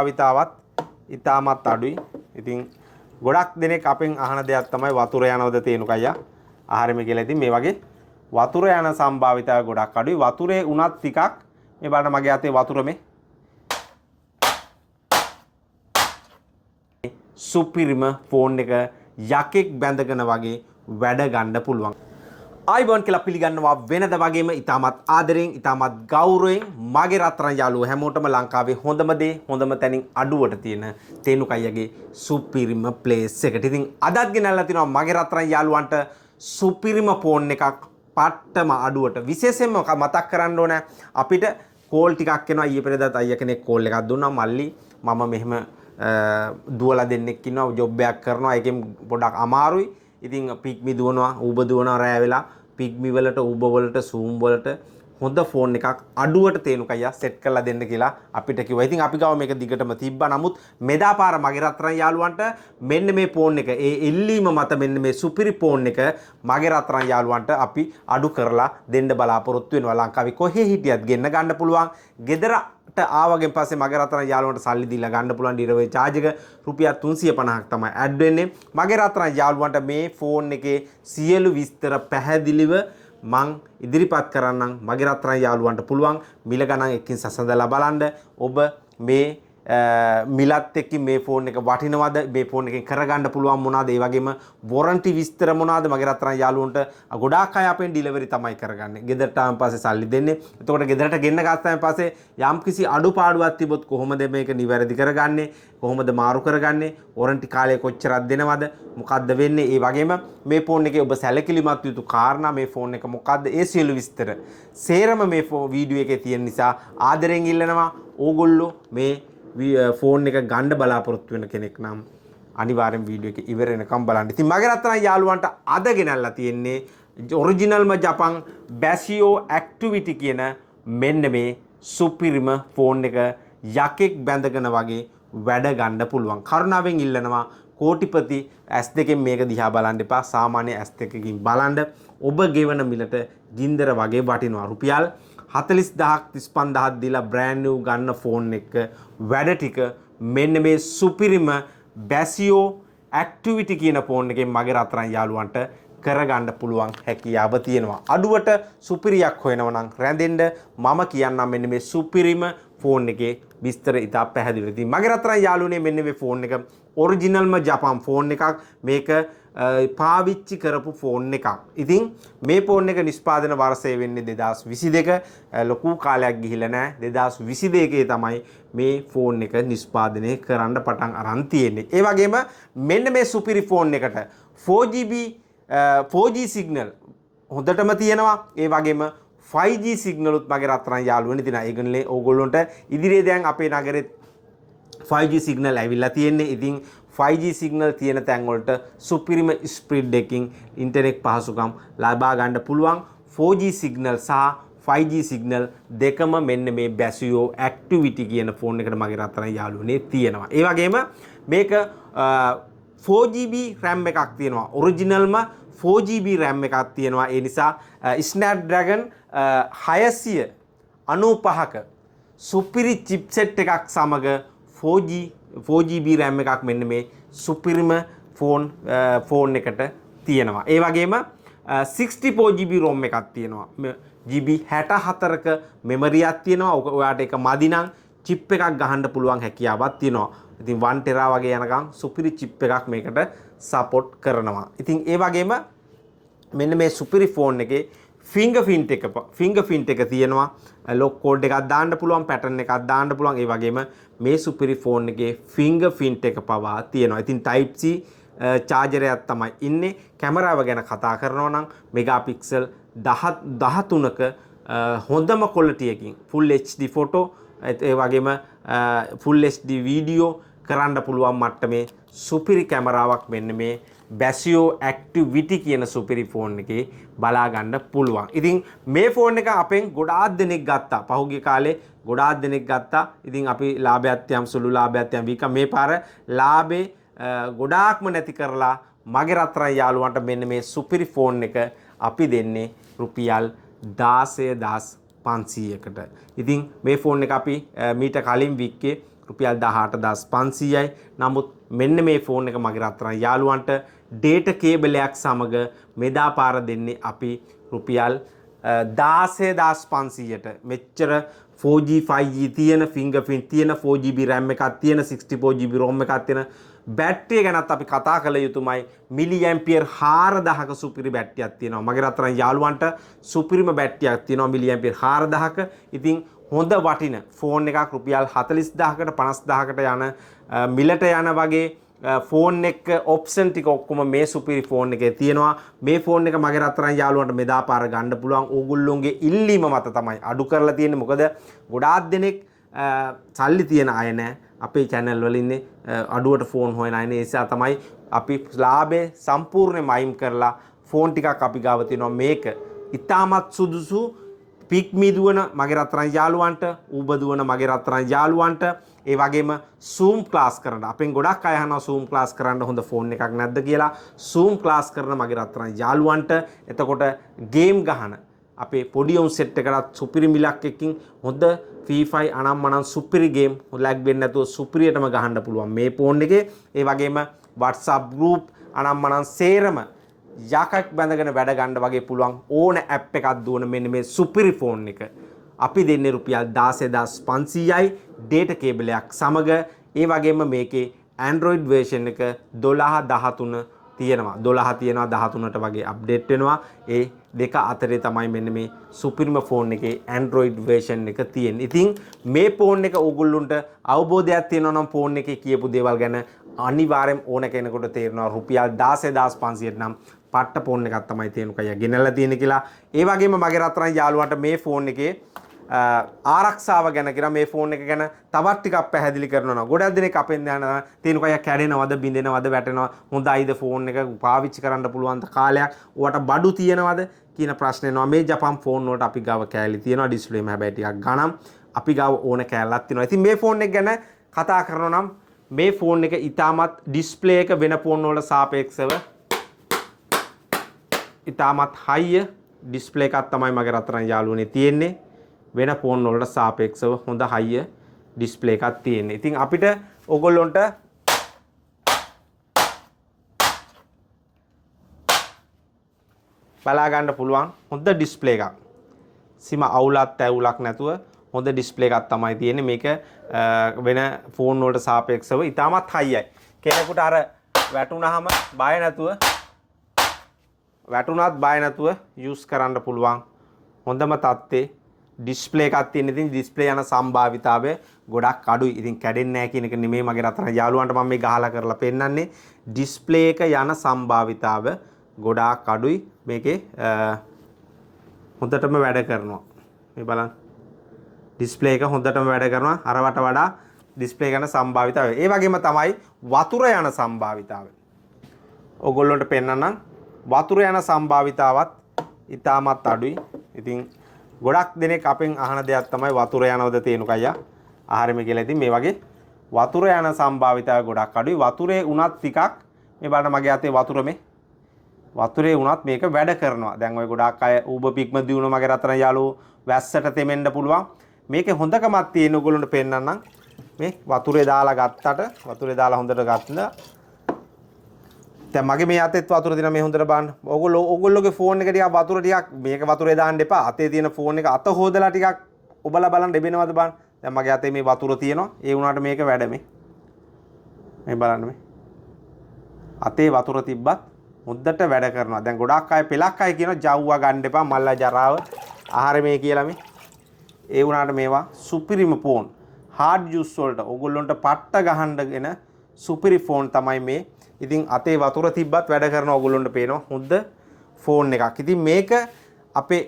භාවිතාවත් ඉතාමත් අඩුයි. ඉතින් ගොඩක් දෙනෙක් අපෙන් අහන දෙයක් තමයි වතුර යනවද තේනුක අයියා ආහාරෙම කියලා. ඉතින් මේ වගේ වතුර යන සම්භාවිතාව ගොඩක් අඩුයි. වතුරේ උනත් ටිකක් මේ බලන්න මගේ අතේ වතුර මේ සුපිරිම ෆෝන් එක යකෙක් බැඳගෙන වගේ වැඩ ගන්න පුළුවන්. ආයිබෝන් කියලා පිළිගන්නවා වෙනද වගේම ඉතාමත් ආදරෙන් ඉතාමත් ගෞරවයෙන් මගේ රත්තරන් යාළුවෝ හැමෝටම ලංකාවේ හොඳම දේ හොඳම තැනින් අඩුවට තියෙන තේනුක අයියගේ සුපිරිම ප්ලේස් එකට. ඉතින් අදත් ගෙනල්ලා තිනවා මගේ රත්තරන් යාළුවන්ට සුපිරිම ෆෝන් එකක් පට්ටම අඩුවට. විශේෂයෙන්ම මතක් කරන්න ඕන අපිට කෝල් ටිකක් එනවා. ඊයේ පෙරේදාත් අයියා කෙනෙක් කෝල් එකක් දුන්නා. මල්ලි මම මෙහෙම දුවලා දෙන්නෙක් ඉන්නවා ජොබ් එකක් කරනවා. ඒකෙන් පොඩක් අමාරුයි. ඉතින් පිග්මි දුවනවා ඌබ දුවනවා රෑ වෙලා පිග්මි වලට ඌබ වලට සූම් වලට හොඳ ෆෝන් එකක් අඩුවට තේනුක අයියා සෙට් කරලා දෙන්න කියලා අපිට කිව්වා. ඉතින් අපි ගාව මේක දිගටම තිබ්බා. නමුත් මෙදා පාර මගේ රත්තරන් යාළුවන්ට මෙන්න මේ ෆෝන් එක ඒ එල්ලීම මත මෙන්න මේ සුපිරි ෆෝන් එක මගේ රත්තරන් යාළුවන්ට අපි අඩු කරලා දෙන්න බලාපොරොත්තු වෙනවා. ලංකාවේ කොහේ හිටියත් ගෙන්න ගන්න පුළුවන්. ගෙදර ආවගෙන් පස්සේ මගේ රත්තරන් යාළුවන්ට සල්ලි දීලා ගන්න පුළුවන්. ඩිරවේ charge එක රුපියල් 350ක් තමයි ඇඩ් වෙන්නේ. මගේ රත්තරන් යාළුවන්ට මේ ෆෝන් එකේ සියලු විස්තර පැහැදිලිව මං ඉදිරිපත් කරන්නම්. මගේ රත්තරන් යාළුවන්ට පුළුවන් මිල ගණන් එක්කින් සසඳලා බලන්න. ඔබ මේ මිලත් එක්ක මේ ෆෝන් එක වටිනවද, මේ ෆෝන් එකෙන් කරගන්න පුළුවන් මොනවාද, ඒ වගේම වොරන්ටි විස්තර මොනවාද මගේ රත්තරන් යාළුවන්ට ගොඩාක් අය අපෙන් ඩිලිවරි තමයි කරගන්නේ. ගෙදරට ආවන් පස්සේ සල්ලි දෙන්නේ. එතකොට ගෙදරට ගෙන්න ගත්තාන් පස්සේ යම්කිසි අඩුපාඩුවක් තිබොත් කොහොමද මේක නිවැරදි කරගන්නේ, කොහොමද මාරු කරගන්නේ, වොරන්ටි කාලය කොච්චරක් දෙනවද, මොකද්ද වෙන්නේ, ඒ වගේම මේ ෆෝන් එකේ ඔබ සැලකිලිමත් යුතු කාරණා, මේ ෆෝන් එක මොකද්ද, ඒ සියලු විස්තර සේරම මේ වීඩියෝ එකේ තියෙන නිසා ආදරෙන් ඉල්ලනවා ඕගොල්ලෝ මේ ෆෝන් එක ගන්න බලාපොරොත්තු වෙන කෙනෙක් නම් අනිවාර්යෙන් වීඩියෝ එක ඉවර වෙනකම් බලන්න. ඉතින් මගේ රත්තරන් යාළුවන්ට අද ගෙනල්ලා තියෙන්නේ ඔරිජිනල්ම ජපන් බැසියෝ ඇක්ටිවිටි කියන මෙන්න මේ සුපිරිම ෆෝන් එක යකෙක් බැඳගෙන වගේ වැඩ ගන්න පුළුවන්. කරුණාවෙන් ඉල්ලනවා කෝටිපති S2කින් මේක දිහා බලන්න එපා. සාමාන්‍ය S2කින් බලන්න. ඔබ ගෙවන මිලට ගින්දර වගේ වටිනවා. රුපියල් 40000ක් 35000ක් දීලා බ්‍රෑන්ඩ් නිව් ගන්න ෆෝන් එක වැඩ ටික මෙන්න මේ සුපිරිම බැසියෝ ඇක්ටිවිටි කියන ෆෝන් එකෙන් මගේ රත්තරන් යාළුවන්ට කරගන්න පුළුවන් හැකියාව තියෙනවා. අඩුවට සුපිරියක් හොයනවා නම් රැඳෙන්න මම කියන්නම් මෙන්න මේ සුපිරිම ෆෝන් එකේ විස්තර ඉතා පැහැදිලිව. ඉතින් මගේ රත්තරන් යාළුවනේ මෙන්න මේ ෆෝන් එක ඔරිජිනල්ම ජපාන් ෆෝන් එකක්. මේක පාවිච්චි කරපු ෆෝන් එකක්. ඉතින් මේ ෆෝන් එක නිෂ්පාදන වර්ෂය වෙන්නේ 2022. ලොකු කාලයක් ගිහිල්ලා නැහැ. 2022 තමයි මේ ෆෝන් එක නිෂ්පාදනය කරන්න පටන් අරන් තියෙන්නේ. ඒ වගේම මෙන්න මේ සුපිරි ෆෝන් එකට 4G සිග්නල් හොඳටම තියෙනවා. ඒ වගේම 5G සිග්නලුත් මගේ රත්තරන් යාළුවනේ තියෙනවා. ඒගොල්ලෝ ඕගොල්ලොන්ට ඉදිරියේ දැන් අපේ නගරෙත් 5G සිග්නල් ඇවිල්ලා තියෙන්නේ. ඉතින් 5G සිග්නල් තියෙන තැන් වලට සුපිරිම ස්පීඩ් එකකින් ඉන්ටර්නෙට් පහසුකම් ලබා ගන්න පුළුවන්. 4G සිග්නල් සහ 5G සිග්නල් දෙකම මෙන්න මේ බැසියෝ ඇක්ටිවිටි කියන ෆෝන් එකට මගේ රත්තරන් යාළුවනේ තියෙනවා. ඒ වගේම මේක 4GB RAM එකක් තියෙනවා. ඔරිජිනල්ම 4GB RAM එකක් තියෙනවා. ඒ නිසා Snapdragon 695ක සුපිරි චිප්සෙට් එකක් සමග 4GB RAM එකක් මෙන්න මේ සුපිරිම ෆෝන් එකට තියෙනවා. ඒ වගේම 64GB ROM එකක් තියෙනවා. GB 64ක මෙමරියක් තියෙනවා. ඔයාට ඒක මදි නම් චිප් එකක් ගහන්න පුළුවන් හැකියාවක් තියෙනවා. ඉතින් 1 TB වගේ යනකම් සුපිරි චිප් එකක් මේකට සපෝට් කරනවා. ඉතින් ඒ වගේම මෙන්න මේ සුපිරි ෆෝන් එකේ ෆිංගර්ප්‍රින්ට් එක තියෙනවා. ලොක් කෝඩ් එකක් දාන්න පුළුවන්, පැටර්න් එකක් දාන්න පුළුවන්. ඒ වගේම මේ සුපිරි ෆෝන් එකේ ෆිංගර්ප්‍රින්ට් එක පවා තියෙනවා. ඉතින් Type C චාර්ජරයක් තමයි ඉන්නේ. කැමරාව ගැන කතා කරනවා නම් මෙගාපික්සල් 13ක හොඳම ක්වොලිටි එකකින් full HD ෆොටෝ ඒ වගේම full HD වීඩියෝ කරන්න පුළුවන් මට්ටමේ සුපිරි කැමරාවක් මෙන්න මේ බැසියෝ ඇක්ටිවිටි කියන සුපිරි ෆෝන් එකේ බලා ගන්න පුළුවන්. ඉතින් මේ ෆෝන් එක අපෙන් ගොඩාක් දෙනෙක් ගත්තා. පහුගිය කාලේ ගොඩාක් දෙනෙක් ගත්තා. ඉතින් අපි ලාභයත් යම් සුළු ලාභයත් යම් වීක මේ පාර ලාභේ ගොඩාක්ම නැති කරලා මගේ රත්තරන් යාළුවන්ට මෙන්න මේ සුපිරි ෆෝන් එක අපි දෙන්නේ රුපියල් 16500කට. ඉතින් මේ ෆෝන් එක අපි මීට කලින් වික්කේ රුපියල් 18500යි. නමුත් මෙන්න මේ ෆෝන් එක මගේ රත්තරන් යාළුවන්ට ඩේටා කේබලයක් සමග මෙදා පාර දෙන්නේ අපි රුපියල් 16500ට. මෙච්චර 4G 5G තියෙන fingerprint තියෙන 4GB RAM එකක් තියෙන 64GB ROM එකක් තියෙන බැටරිය ගැනත් අපි කතා කළ යුතුමයි. මිලි ඇම්පියර් 4000ක සුපිරි බැටරියක් තියෙනවා. මගේ රත්තරන් යාළුවන්ට සුපිරිම බැටරියක් තියෙනවා මිලි ඇම්පියර් 4000ක. ඉතින් හොඳ වටින ෆෝන් එකක් රුපියල් 40000කට 50000කට යන මිලට යන වගේ ෆෝන් එක ඔප්ෂන් ටික ඔක්කොම මේ සුපිරි ෆෝන් එකේ තියෙනවා. මේ ෆෝන් එක මගේ රත්තරන් යාළුවන්ට මෙදා පාර ගන්න පුළුවන්. ඕගොල්ලෝගේ ඉල්ලීම මත තමයි අඩු කරලා තියෙන්නේ. මොකද ගොඩාක් දෙනෙක් සල්ලි තියෙන අය නැහැ. අපේ channel වල ඉන්නේ අඩුවට ෆෝන් හොයන අය. ඒ නිසා තමයි අපි ලාභේ සම්පූර්ණයෙන්ම අයින් කරලා ෆෝන් ටිකක් අපි ගාව තියෙනවා. මේක ඉතාමත් සුදුසු පික්මි දුවන මගේ රත්තරන් යාළුවන්ට, ඌබ දුවන මගේ රත්තරන් යාළුවන්ට, ඒ වගේම Zoom ක්ලාස් කරන්න. අපෙන් ගොඩක් අය අහනවා Zoom ක්ලාස් කරන්න හොඳ ෆෝන් එකක් නැද්ද කියලා. Zoom ක්ලාස් කරන මගේ රත්තරන් යාළුවන්ට එතකොට ගේම් ගහන අපේ පොඩි උන් සෙට් එකකට සුපිරි මිලක් එකකින් හොඳ FIFA අනම්මනම් සුපිරි ගේම් ලැග් වෙන්නේ නැතුව සුපිරියටම ගහන්න පුළුවන් මේ ෆෝන් එකේ. ඒ වගේම WhatsApp group අනම්මනම් සේරම යකක් බැඳගෙන වැඩ ගන්න වගේ පුළුවන් ඕන ඇප් එකක් දුවන මෙන්න මේ සුපිරි ෆෝන් එක. අපි දෙන්නේ රුපියල් 16500යි ඩේටා කේබලයක් සමග. ඒ වගේම මේකේ Android version එක 12 තියෙනවා. 12 තියෙනවා 13ට වගේ අප්ඩේට් වෙනවා. ඒ දෙක අතරේ තමයි මෙන්න මේ සුපිරිම ෆෝන් එකේ Android version එක තියෙන්නේ. ඉතින් මේ ෆෝන් එක ඕගොල්ලොන්ට අවබෝධයක් තියෙනවා නම් ෆෝන් එකේ කියපු දේවල් ගැන අනිවාර්යෙන් ඕන කෙනෙකුට තේරෙනවා. රුපියල් 16500ට නම් පට්ට ෆෝන් එකක් තමයි තියෙනුකය ගෙනල්ලා තියෙන්නේ කියලා. ඒ වගේම මගේ රත්තරන් යාළුවන්ට මේ ෆෝන් එකේ ආරක්ෂාව ගැන කියලා මේ ෆෝන් එක ගැන තවත් ටිකක් පැහැදිලි කරනවා. ගොඩක් දෙනෙක් අපෙන් යන තියෙනුකය කැඩෙනවද බින්දෙනවද වැටෙනවද හොඳයිද ෆෝන් එක පාවිච්චි කරන්න පුළුවන් කාලයක් ඔයාට බඩු තියෙනවද කියන ප්‍රශ්න එනවා. මේ ජපන් ෆෝන් වලට අපි ගාව කෑලි තියෙනවා. ඩිස්ප්ලේම හැබැයි ටිකක් ගණන් අපි ගාව ඕන කෑල්ලක් තියෙනවා. ඉතින් මේ ෆෝන් එක ගැන කතා කරනවා නම් මේ ෆෝන් එක ඉතාමත් ඩිස්ප්ලේ එක වෙන ෆෝන් වලට සාපේක්ෂව ඉතාමත් හයිය ඩිස්ප්ලේ එකක් තමයි මගේ රත්තරන් යාළුවනේ තියෙන්නේ. වෙන ෆෝන් වලට සාපේක්ෂව හොඳ හයිය ඩිස්ප්ලේ එකක් තියෙන්නේ. ඉතින් අපිට ඕගොල්ලොන්ට බලා ගන්න පුළුවන් හොඳ ඩිස්ප්ලේ එකක්. සීම අවුලක් ඇවුලක් නැතුව හොඳ ඩිස්ප්ලේ එකක් තමයි තියෙන්නේ. මේක වෙන ෆෝන් වලට සාපේක්ෂව ඉතාමත් හයියයි. කෙනෙකුට අර වැටුනහම බය නැතුව වැටුනත් බය නැතුව යූස් කරන්න පුළුවන් හොඳම තත්ත්වයේ ඩිස්ප්ලේ එකක් තියෙන. ඉතින් ඩිස්ප්ලේ යන සම්භාවිතාවය ගොඩක් අඩුයි. ඉතින් කැඩෙන්නේ නැහැ කියන එක නෙමෙයි මගේ රත්තරන් යාළුවන්ට මම මේ ගහලා කරලා පෙන්නන්නේ. ඩිස්ප්ලේ එක යන සම්භාවිතාව ගොඩාක් අඩුයි. මේකේ හොඳටම වැඩ කරනවා. මේ බලන්න. ඩිස්ප්ලේ එක හොඳටම වැඩ කරනවා. අරවට වඩා ඩිස්ප්ලේ යන සම්භාවිතාවය. ඒ වගේම තමයි වතුර යන සම්භාවිතාවය. ඔයගොල්ලන්ට පෙන්නන්නම්. වතුර යන සම්භාවිතාවත් ඉතාමත් අඩුයි. ඉතින් ගොඩක් දෙනෙක් අපෙන් අහන දෙයක් තමයි වතුර යනවද තේනුකය ආහාරෙම කියලා. ඉතින් මේ වගේ වතුර යන සම්භාවිතාවය ගොඩක් අඩුයි. වතුරේ උනත් ටිකක් මේ බලන්න මගේ අතේ වතුර මේ වතුරේ උනත් මේක වැඩ කරනවා. දැන් ඔය ගොඩක් අය ඌබ පික්ම දිනුන මගේ රත්තරන් යාළුවෝ වැස්සට තෙමෙන්න පුළුවන්. මේකේ හොඳකමක් තියෙන ඔයගොල්ලන්ට පෙන්නන්නම්. මේ වතුරේ දාලා ගත්තට වතුරේ දාලා හොඳට ගත්තා. දැන් මගේ මේ අතෙත් වතුර දින මේ හොඳට බලන්න. ඕගොල්ලෝගේ ෆෝන් එක ටිකක් වතුර ටිකක් මේක වතුරේ දාන්න එපා. අතේ තියෙන ෆෝන් එක අත හොදලා ටිකක් ඔබලා බලන්න දෙබෙනවද බලන්න. දැන් මගේ අතේ මේ වතුර තියෙනවා. ඒ වුණාට මේක වැඩ මේ බලන්න මේ. අතේ වතුර තිබ්බත් හොද්දට වැඩ කරනවා. දැන් ගොඩාක් අය පෙලක් අය කියනවා ජව්වා ගන්න එපා මල්ලා ජරාව ආහාර මේ කියලා මේ. ඒ වුණාට මේවා සුපිරිම ෆෝන්. හાર્ඩ් යූස් වලට ඕගොල්ලන්ට පට්ට ගහන්නගෙන සුපිරි ෆෝන් තමයි මේ. ඉතින් අතේ වතුර තිබ්බත් වැඩ කරන ඕගොල්ලන්ට පේනවා හොඳ ෆෝන් එකක්. ඉතින් මේක අපේ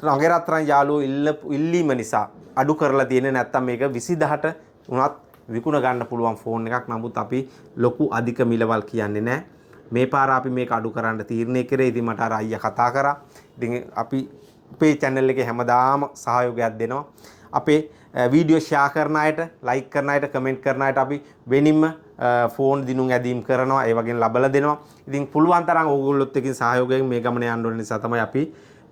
මගේ රත්තරන් යාළුවෝ ඉල්ලීම නිසා අඩු කරලා තියෙන්නේ. නැත්තම් මේක 20000ට උනත් විකුණ ගන්න පුළුවන් ෆෝන් එකක්. නමුත් අපි ලොකු අධික මිලවල් කියන්නේ නැහැ. මේ පාර අපි මේක අඩු කරන්න තීරණය කරේ. ඉතින් මට අර අයියා කතා කරා. ඉතින් අපි අපේ channel එකේ හැමදාම සහයෝගයක් දෙනවා. අපේ වීඩියෝ ෂෙයා කරන අයට, ලයික් කරන අයට, කමෙන්ට් කරන අයට අපි වෙනින්ම ෆෝන් දිනුම් ඇදීම් කරනවා. ඒ වගේම ලබලා දෙනවා. ඉතින් පුළුවන් තරම් ඕගොල්ලොත් එක්කින් සහයෝගයෙන් මේ ගමන යන්න ඕන නිසා තමයි අපි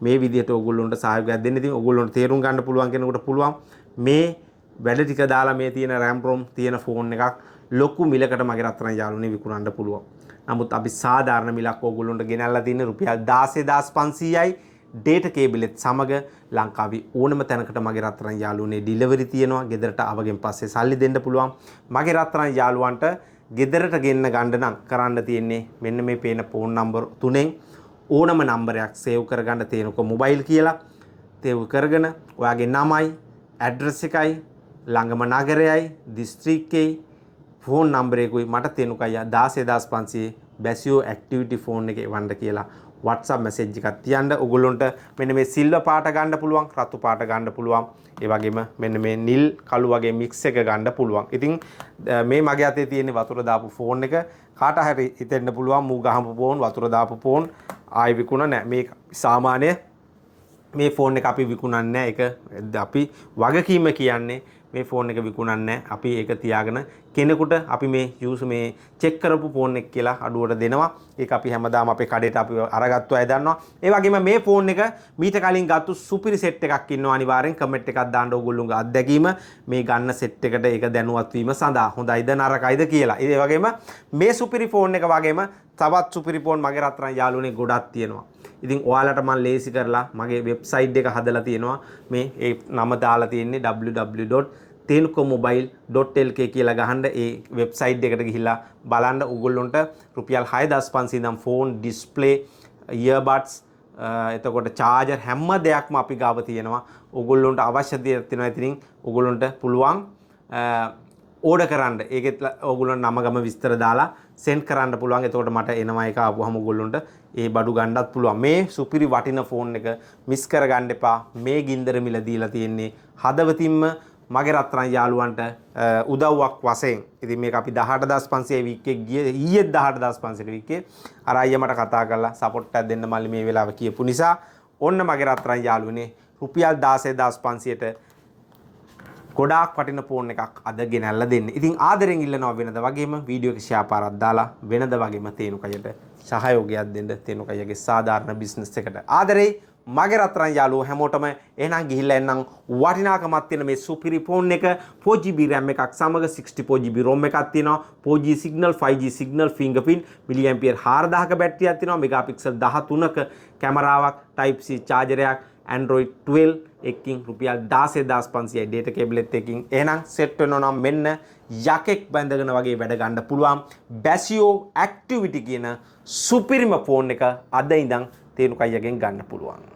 මේ විදිහට ඕගොල්ලොන්ට සහයෝගයක් දෙන්නේ. ඉතින් ඕගොල්ලොන්ට තේරුම් ගන්න පුළුවන් කෙනෙකුට පුළුවන් මේ වැඩ ටික දාලා මේ තියෙන RAM ROM තියෙන ෆෝන් එකක් ලොකු මිලකට මගේ රත්තරන් යාළුවනේ විකුණන්න පුළුවන්. නමුත් අපි සාධාරණ මිලක් ඕගොල්ලන්ට ගෙනල්ලා තියෙන රුපියල් 16500යි data cable එකත් සමග ලංකාවේ ඕනම තැනකට මගේ රත්තරන් යාළුවනේ ඩිලිවරි තියෙනවා. ගෙදරට ආවගෙන් පස්සේ සල්ලි දෙන්න පුළුවන්. මගේ රත්තරන් යාළුවන්ට ගෙදරට ගෙන්න ගන්න නම් කරන්න තියෙන්නේ මෙන්න මේ පේන ෆෝන් නම්බර් තුනෙන් ඕනම නම්බරයක් සේව් කරගන්න තේනක මොබයිල් කියලා සේව් කරගෙන ඔයාගේ නමයි ඇඩ්‍රස් එකයි ළඟම නගරයයි දිස්ත්‍රික්කයයි ෆෝන් නම්බර් එකකුයි මට තේනුකයි 16500 බැසියෝ ඇක්ටිවිටි ෆෝන් එකේ වන්න කියලා WhatsApp message එකක් තියන්න. ඔයගොල්ලොන්ට මෙන්න මේ සිල්වර් පාට ගන්න පුළුවන්, රතු පාට ගන්න පුළුවන්. ඒ වගේම මෙන්න මේ නිල් කළු වගේ mix එක ගන්න පුළුවන්. ඉතින් මේ මගේ අතේ තියෙන වතුර දාපු ෆෝන් එක කාට හරි හිතෙන්න පුළුවන් මූ ගහපු ෆෝන් වතුර දාපු ෆෝන් ආයි විකුණ නැහැ. මේ සාමාන්‍ය මේ ෆෝන් එක අපි විකුණන්නේ නැහැ. ඒක අපි වගකීම කියන්නේ මේ ෆෝන් එක විකුණන්නේ නැහැ. අපි ඒක තියාගෙන කෙනෙකුට අපි මේ යූස් මේ චෙක් කරපු ෆෝන් එක කියලා අඩුවට දෙනවා. ඒක අපි හැමදාම අපේ කඩේට අපි අරගත්තු අය දන්නවා. ඒ වගේම මේ ෆෝන් එක මීට කලින් ගත්තු සුපිරි සෙට් එකක් ඉන්නවා. අනිවාර්යෙන් කමෙන්ට් එකක් දාන්න ඕගොල්ලෝගේ අත්දැකීම මේ ගන්න සෙට් එකට ඒක දැනුවත් වීම සඳහා හොඳයිද නරකයිද කියලා. ඒ වගේම මේ සුපිරි ෆෝන් එක වගේම තවත් සුපිරි ෆෝන් මගේ රත්තරන් යාළුවනේ ගොඩක් තියෙනවා. ඉතින් ඔයාලට මම ලේසි කරලා මගේ වෙබ්සයිට් එක හදලා තියෙනවා. මේ ඒ නම දාලා තියෙන්නේ www.tenukomobile.lk කියලා ගහන්න ඒ වෙබ්සයිට් එකට ගිහිල්ලා බලන්න. ඔයගොල්ලොන්ට රුපියල් 6500 ඉඳන් ෆෝන් ඩිස්ප්ලේ ඉයර්බඩ්ස් එතකොට චාර්ජර් හැම දෙයක්ම අපි ගාව තියෙනවා. ඔයගොල්ලොන්ට අවශ්‍ය දේ තියෙනවා. ඉතින් ඔයගොල්ලොන්ට පුළුවන් ඕඩර් කරන්න. ඒකෙත් ඔයගොල්ලෝ නම ගම විස්තර දාලා සෙන්ඩ් කරන්න පුළුවන්. එතකොට මට එනවා එක ආපුවම ඔයගොල්ලොන්ට ඒ බඩු ගන්නත් පුළුවන්. මේ සුපිරි වටින ෆෝන් එක මිස් කරගන්න එපා. මේ ගින්දර මිල දීලා තියෙන්නේ හදවතින්ම මගේ රත්තරන් යාළුවන්ට උදව්වක් වශයෙන්. ඉතින් මේක අපි 18500 වීක් එක ගියේ ඊයේ 18500 වීක් එකේ අර අයියා මට කතා කරලා සපෝට් එකක් දෙන්න මල්ලි මේ වෙලාව කියපු නිසා ඔන්න මගේ රත්තරන් යාළුවනේ රුපියල් 16500ට ගොඩාක් වටින ෆෝන් එකක් අද ගෙනල්ලා දෙන්න. ඉතින් ආදරෙන් ඉල්ලනවා වෙනද වගේම වීඩියෝ එක ෂෙයා පාරක් දාලා වෙනද වගේම තේනුකයට සහයෝගයක් දෙන්න. තේනුකයගේ සාධාරණ බිස්නස් එකට ආදරේ මගේ රත්තරන් යාළුවෝ හැමෝටම එහෙනම් ගිහිල්ලා එන්නම් වටිනාකමක් තියෙන මේ සුපිරි ෆෝන් එක 4GB RAM එකක් සමග 64GB ROM එකක් තියෙනවා. 4G signal 5G signal fingerprint milliampere 4000ක බැටරියක් තියෙනවා. මෙගාපික්සල් 13ක කැමරාවක් type C chargerයක් Android 12 එකකින් රුපියල් 16500යි data cable එකකින්. එහෙනම් සෙට් වෙනවා නම් මෙන්න යකෙක් බැඳගෙන වගේ වැඩ ගන්න පුළුවන් බැසියෝ ඇක්ටිවිටි කියන සුපිරිම ෆෝන් එක අද ඉඳන් තේනුකයියගෙන් ගන්න පුළුවන්.